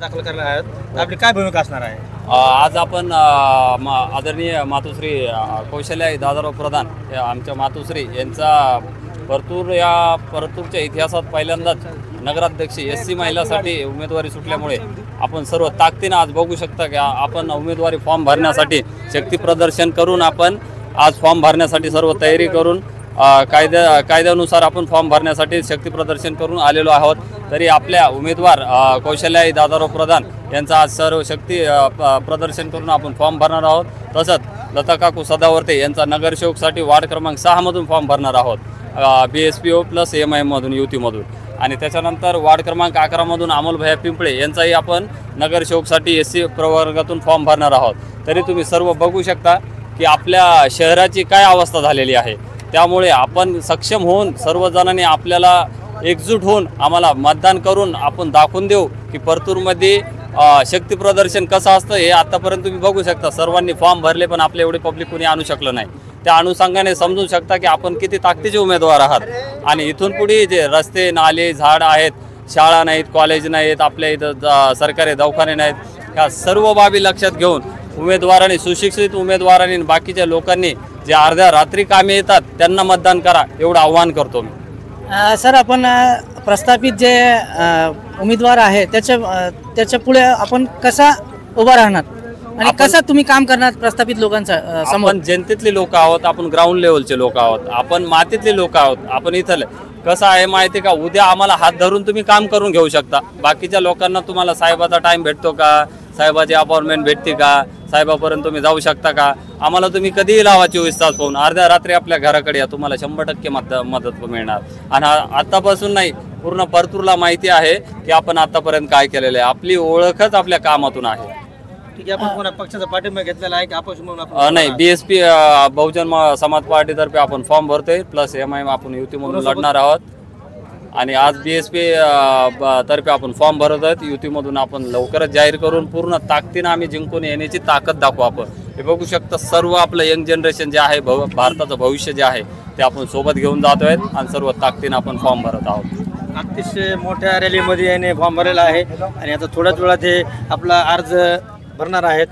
दाखल करणार आहेत, आपली काय भूमिका असणार आहे? आज आपण आदरणीय मातोश्री कौशल्या दादाराव प्रधान आमच्या मातोश्री यांचा परतूरच्या इतिहासात पहिल्यांदाच नगराध्यक्ष SC महिलासाठी उमेदवारी सुटल्यामुळे आपण सर्व ताकदीने आज बघू शकता की आपण उमेदवारी फॉर्म भरण्यासाठी शक्ती प्रदर्शन करून आपण आज फॉर्म भरण्यासाठी सर्व तयारी करून कायद्यानुसार आपण फॉर्म भरण्यासाठी शक्ती प्रदर्शन करून आलेलो आहोत। तरी आपल्या उमेदवार कौशल्या दादाराव प्रधान यांचा आज सर्व शक्ती प्रदर्शन करून आपण फॉर्म भरणार आहोत। तसंच लता काकू सदावर्ते यांचा नगरसेवकसाठी वार्ड क्रमांक 6 मधून फॉर्म भरणार आहोत, BSPO प्लस MIM मधून युतीमधून। आणि त्याच्यानंतर वार्ड क्रमांक 11 मधून अमोल भैया पिंपळे यांचाही आपण नगरसेवकसाठी SC प्रवर्गातून फॉर्म भरणार आहोत। तरी तुम्ही सर्व बघू शकता की आपल्या शहराची काय अवस्था झालेली आहे। त्यामुळे आपण सक्षम होऊन सर्वजणांनी आपल्याला एकजूट होऊन आम्हाला मतदान करून आपण दाखवून देऊ की परतूरमध्ये शक्ती प्रदर्शन कसं असतं हे आतापर्यंत तुम्ही बघू शकता। सर्वांनी फॉर्म भरले पण आपले एवढे पब्लिक कोणी आणू शकलं नाही। त्या अनुषंगाने समजू शकता की आपण किती ताकदीचे उमेदवार आहात। आणि इथून पुढे जे रस्ते नाले झाड आहेत, शाळा नाहीत, कॉलेज नाहीत, आपल्या इथं सरकारी दवाखाने नाहीत, ह्या सर्व बाबी लक्षात घेऊन उमेदवारांनी, सुशिक्षित उमेदवारांनी, बाकीच्या लोकांनी जे अर्ध्या रात्री कामे येतात त्यांना मतदान करा एवढं आव्हान करतो मी। सर, आपण प्रस्थापित जे उमेदवार आहे त्याच्या पुढे आपण कसा उभा राहणार आणि कसं तुम्ही काम करणार प्रस्थापित लोकांचा समोर? आपण जनतेतले लोक आहोत, आपण ग्राउंड लेवलचे लोक आहोत, आपण मातीतले लोक आहोत, आपण इथले। कसं आहे माहिती का, उद्या आम्हाला हात धरून तुम्ही काम करून घेऊ शकता। बाकीच्या लोकांना तुम्हाला साहेबाचा टाइम भेटतो का, साहेबाची अपॉइंटमेंट भेटते का, साहेबापर्यंत तुम्ही जाऊ शकता का? आम्हाला तुम्ही कधीही लावा 24 तास फोन, अर्ध्या रात्री आपल्या घराकडे या, तुम्हाला 100% मदत मिळणार। आणि आतापासून नाही, पूर्ण परतूरला माहिती आहे की आपण आतापर्यंत काय केलेलं आहे। आपली ओळखच आपल्या कामातून आहे। ठीक आहे, आपण कोणा पक्षाचा पाठिंबा घेतलेला आहे की अपक्ष म्हणून आपण? नाही, BSP बहुजन समाज पार्टीतर्फे आपण फॉर्म भरतोय, प्लस MIM आपण युतीमधून लढणार आहोत। आणि आज BSP तर्फे आपण फॉर्म भरत आहोत युतीमधून। आपण लवकरच जाहीर करून पूर्ण ताकदीने आम्ही जिंकून येण्याची ताकद दाखवू। आपण हे बघू शकता, सर्व आपलं यंग जनरेशन जे आहे, भारताचं भविष्य जे आहे ते आपण सोबत घेऊन जातोय आणि सर्व ताकदीने आपण फॉर्म भरत आहोत। अतिशय मोठ्या रॅलीमध्ये याने फॉर्म भरलेला आहे आणि आता थोड्याच वेळात हे आपला अर्ज भरणार आहेत।